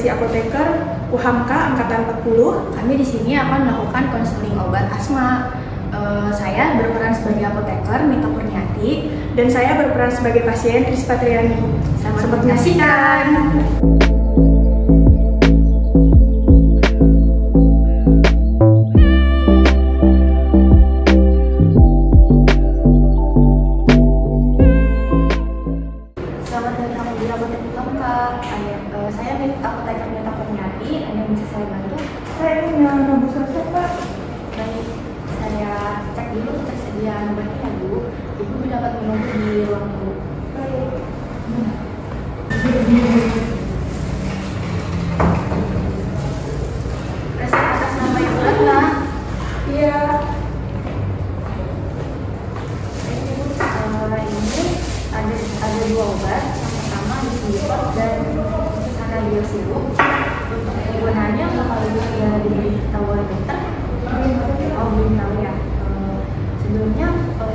Asosiasi Apoteker UHAMKA Angkatan 40. Kami di sini akan melakukan konseling obat asma. Saya berperan sebagai apoteker, Mita Kurniati, dan saya berperan sebagai pasien, Tris Patriani. Selamat menyaksikan. Selamat datang di Apotek UHAMKA. Saya apoteker Mita Kurniati. Ada yang bisa saya bantu? Saya punya nebus resep, Pak. Baik, saya cek dulu ketersediaan obatnya ya, Bu. Ibu dapat menunggu di ruang tunggu. Resep atas nama Ibu Ratna. Iya. Ini ada dua obat. Yang pertama Disinfort dan Sanadiol sirup. Untuk penggunaannya bakal sudah diberitahu oleh dokter. Oh, belum tahu ya. Sebelumnya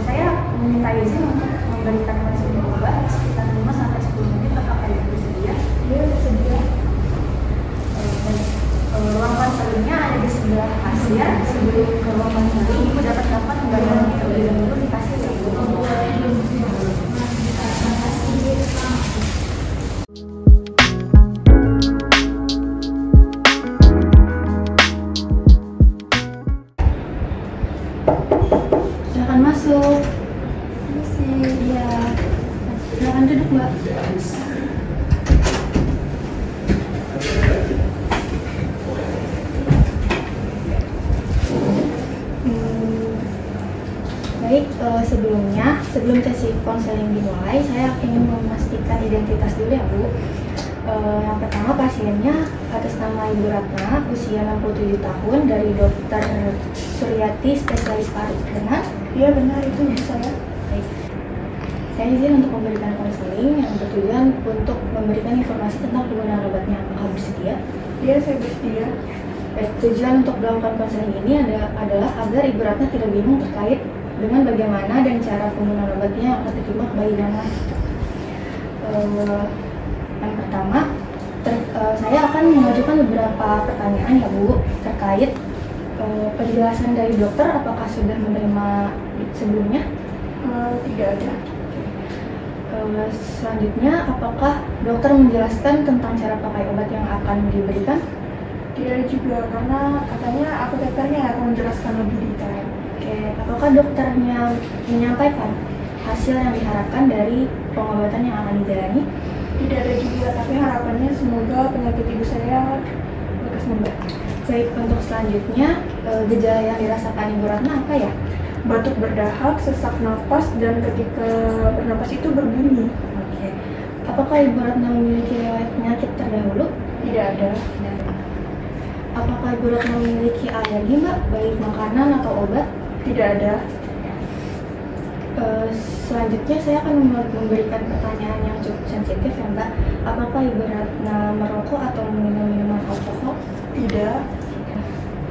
saya meminta izin untuk memberikan konsumsi obat sekitar 5-10 menit. Apakah Ibu bersedia? Iya, bersedia. Ruang konselingnya ada di sebelah kasir. Sebelum ke ruang konseling, Ibu dapat undangan terlebih dahulu di kasir ya, Bu. Silakan masuk. Iya. Silakan duduk, Mbak. Baik, sebelum sesi konseling dimulai, saya ingin memastikan identitas dulu ya, Bu. Yang pertama, pasiennya atas nama Ibu Ratna, usia 67 tahun, dari Dokter Suryati, spesialis paru. Benar? Iya, benar, itu ibu saya. Baik. Saya izin untuk memberikan konseling yang bertujuan untuk memberikan informasi tentang penggunaan obatnya. Apakah bersedia? Iya, saya bersedia. Baik, tujuan untuk melakukan konseling ini adalah agar Ibu Ratna tidak bingung terkait dengan bagaimana dan cara penggunaan obatnya yang akan diterima bayi mana. Yang pertama, saya akan mengajukan beberapa pertanyaan ya, Bu, terkait penjelasan dari dokter. Apakah sudah menerima sebelumnya? Tidak ada. Selanjutnya, apakah dokter menjelaskan tentang cara pakai obat yang akan diberikan? Tidak juga, karena katanya apotekernya akan menjelaskan lebih detail. Oke, apakah dokternya menyampaikan hasil yang diharapkan dari pengobatan yang akan dijalani? Tidak ada juga, tapi harapannya semoga penyakit ibu saya lekas membaik. Baik, untuk selanjutnya, gejala yang dirasakan Ibu Ratna apa ya? Batuk berdahak, sesak nafas, dan ketika bernapas itu berbunyi. Oke. Apakah Ibu Ratna memiliki riwayat penyakit terdahulu? Tidak ada. Apakah Ibu Ratna memiliki alergi, Mbak, baik makanan atau obat? Tidak ada. Selanjutnya saya akan memberikan pertanyaan yang cukup sensitif ya, Mbak. Apakah Ibu Ratna merokok atau meminum minuman alkohol? Tidak.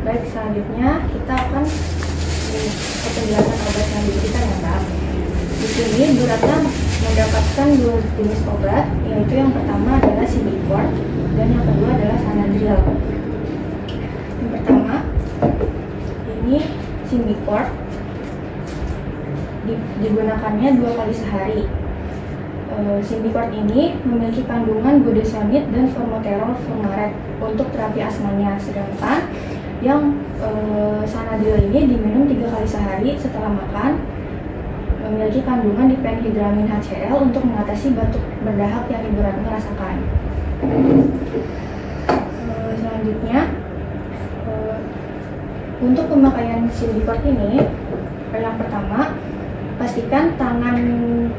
Baik, selanjutnya kita akan ke penjelasan obat yang diberikan ya, Mbak. Di sini Ibu Ratna mendapatkan dua jenis obat, yaitu yang pertama adalah Symbicort dan yang kedua adalah Sanadriol. Yang pertama, ini Symbicort, digunakannya 2 kali sehari. Symbicort ini memiliki kandungan budesonide dan formoterol fumarate untuk terapi asmanya, sedangkan yang Sanadriol ini diminum 3 kali sehari setelah makan, memiliki kandungan diphenhydramin HCl untuk mengatasi batuk berdahak yang Ibu Ratna rasakan. Selanjutnya, untuk pemakaian Symbicort ini, yang pertama, pastikan tangannya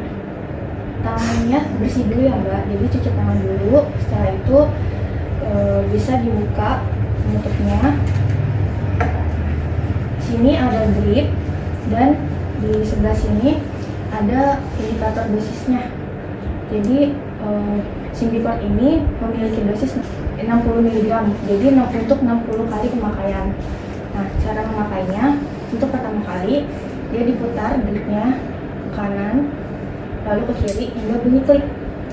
bersih dulu ya, Mbak. Jadi cuci tangan dulu. Setelah itu bisa dibuka penutupnya. Sini ada grip dan di sebelah sini ada indikator dosisnya. Jadi Symbicort ini memiliki dosis 60 mg. Jadi untuk 60 kali pemakaian. Nah, cara memakainya, untuk pertama kali dia diputar gripnya ke kanan, lalu ke kiri hingga bunyi klik.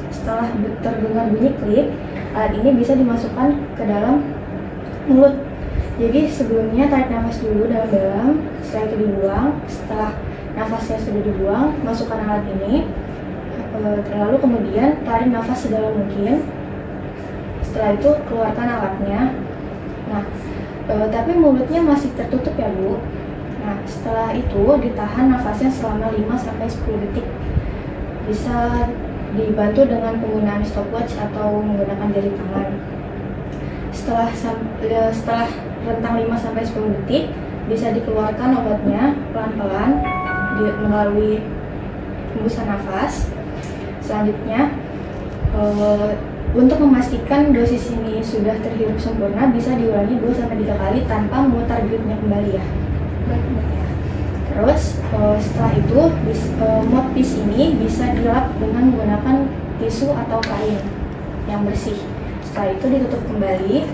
Setelah terdengar bunyi klik, alat ini bisa dimasukkan ke dalam mulut. Jadi sebelumnya tarik nafas dulu dalam-dalam, setelah itu dibuang. Setelah nafasnya sudah dibuang, masukkan alat ini, lalu kemudian tarik nafas sedalam mungkin. Setelah itu keluarkan alatnya. Nah, tapi mulutnya masih tertutup ya Bu. Nah, setelah itu ditahan nafasnya selama 5-10 detik. Bisa dibantu dengan penggunaan stopwatch atau menggunakan jari tangan. Setelah rentang 5-10 detik, bisa dikeluarkan obatnya pelan-pelan melalui hembusan nafas. Selanjutnya, untuk memastikan dosis ini sudah terhirup sempurna, bisa diulangi 2-3 kali tanpa memutar gripnya kembali ya. Terus setelah itu mouthpiece ini bisa dilap dengan menggunakan tisu atau kain yang bersih. Setelah itu ditutup kembali,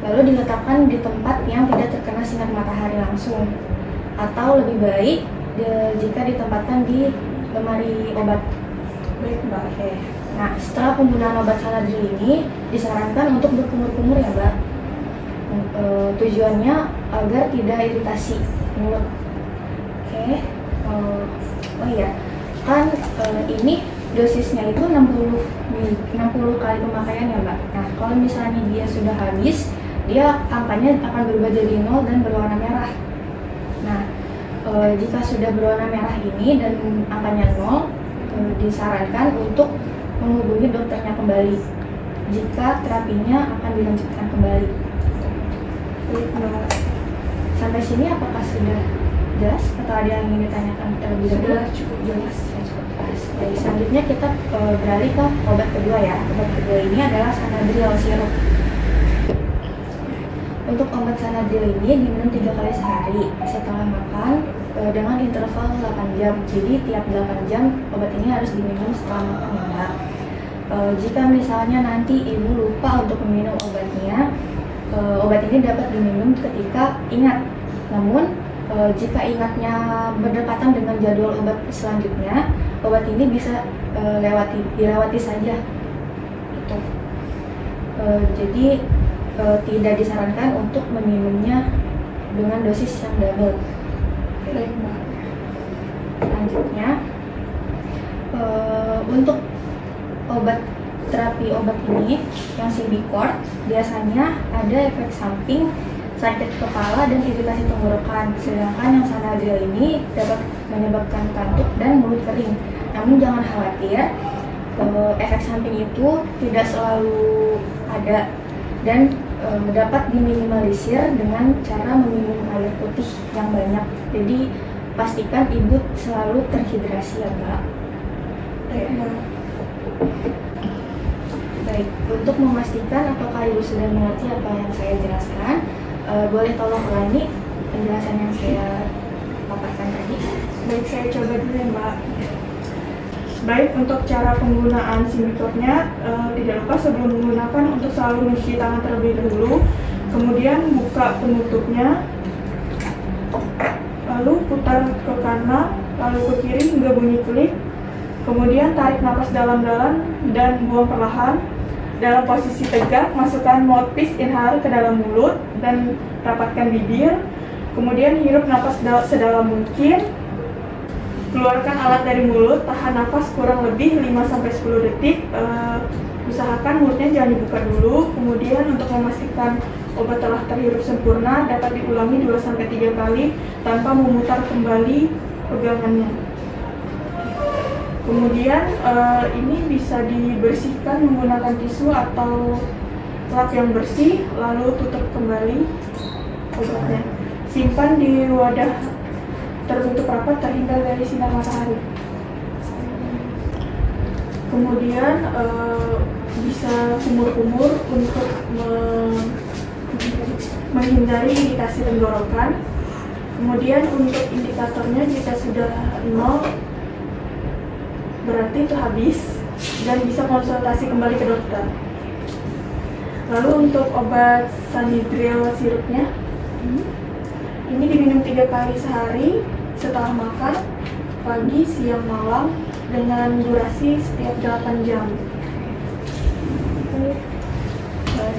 lalu diletakkan di tempat yang tidak terkena sinar matahari langsung, atau lebih baik jika ditempatkan di lemari obat. Baik Mbak. Oke. Nah, setelah penggunaan obat Sanadril ini disarankan untuk berkumur-kumur ya Mbak. Tujuannya agar tidak iritasi mulut. Oke. Oh iya, kan ini dosisnya itu 60 kali pemakaian ya Mbak. Nah, kalau misalnya dia sudah habis, dia angkanya akan berubah jadi 0 dan berwarna merah. Nah, jika sudah berwarna merah ini dan angkanya 0, disarankan untuk menghubungi dokternya kembali jika terapinya akan dilanjutkan kembali. Sampai sini apakah sudah jelas atau ada yang ingin ditanyakan terlebih dahulu? Sudah cukup jelas. Baik, selanjutnya kita beralih ke obat kedua ya. Obat kedua ini adalah Sanadril sirup. Untuk obat Sanadril ini diminum 3 kali sehari setelah makan dengan interval 8 jam. Jadi tiap 8 jam obat ini harus diminum setelah makan ya. Jika misalnya nanti ibu lupa untuk meminum obatnya, obat ini dapat diminum ketika ingat. Namun jika ingatnya berdekatan dengan jadwal obat selanjutnya, obat ini bisa dilewati saja. Gitu. Jadi tidak disarankan untuk meminumnya dengan dosis yang double. Baik Mbak. Selanjutnya, untuk terapi obat ini yang Symbicort biasanya ada efek samping sakit kepala dan iritasi tenggorokan, sedangkan yang Sanadril ini dapat menyebabkan kantuk dan mulut kering. Namun jangan khawatir, efek samping itu tidak selalu ada dan dapat diminimalisir dengan cara meminum air putih yang banyak. Jadi pastikan ibu selalu terhidrasi ya Mbak. Baik, untuk memastikan apakah ibu sudah mengerti apa yang saya jelaskan, boleh tolong ulangi penjelasan yang saya paparkan tadi. Baik, saya coba dulu ya Mbak. Baik, untuk cara penggunaan Symbicortnya, tidak lupa sebelum menggunakan untuk selalu mencuci tangan terlebih dahulu, kemudian buka penutupnya, lalu putar ke kanan, lalu ke kiri hingga bunyi klik, kemudian tarik napas dalam-dalam dan buang perlahan. Dalam posisi tegak, masukkan mouthpiece inhaler ke dalam mulut dan rapatkan bibir, kemudian hirup napas sedalam mungkin. Keluarkan alat dari mulut, tahan nafas kurang lebih 5-10 detik. Usahakan mulutnya jangan dibuka dulu. Kemudian untuk memastikan obat telah terhirup sempurna, dapat diulangi 2-3 kali tanpa memutar kembali pegangannya. Kemudian ini bisa dibersihkan menggunakan tisu atau lap yang bersih, lalu tutup kembali obatnya. Simpan di wadah tertutup rapat terhindar dari sinar matahari. Kemudian bisa kumur-kumur untuk menghindari iritasi tenggorokan. Kemudian untuk indikatornya jika sudah 0 berarti itu habis dan bisa konsultasi kembali ke dokter. Lalu untuk obat Sanadril sirupnya, ini diminum 3 kali sehari setelah makan, pagi, siang, malam, dengan durasi setiap 8 jam.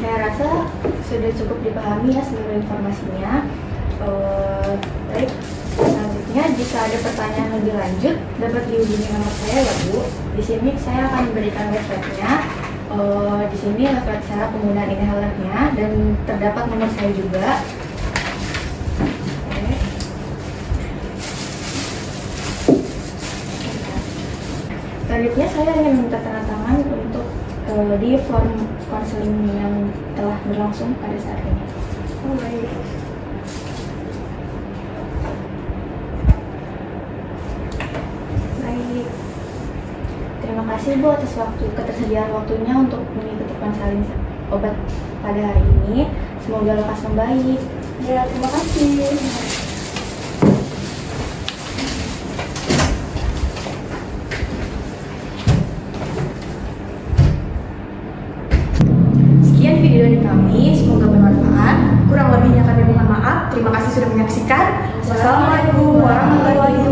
saya rasa sudah cukup dipahami ya seluruh informasinya. Baik, selanjutnya jika ada pertanyaan lebih lanjut dapat dihubungi nomor saya ya Bu. Di sini saya akan memberikan websitenya. Di sini website cara penggunaan inhalernya dan terdapat nomor saya juga. Selanjutnya saya ingin meminta tanda tangan untuk di form konseling yang telah berlangsung pada saat ini. Baik. Baik. Terima kasih Bu atas ketersediaan waktunya untuk mengikuti konseling obat pada hari ini. Semoga lekas membaik. Ya, terima kasih. Sekian video dari kami, semoga bermanfaat. Kurang lebihnya kami mohon maaf. Terima kasih sudah menyaksikan. Wassalamualaikum warahmatullahi wabarakatuh.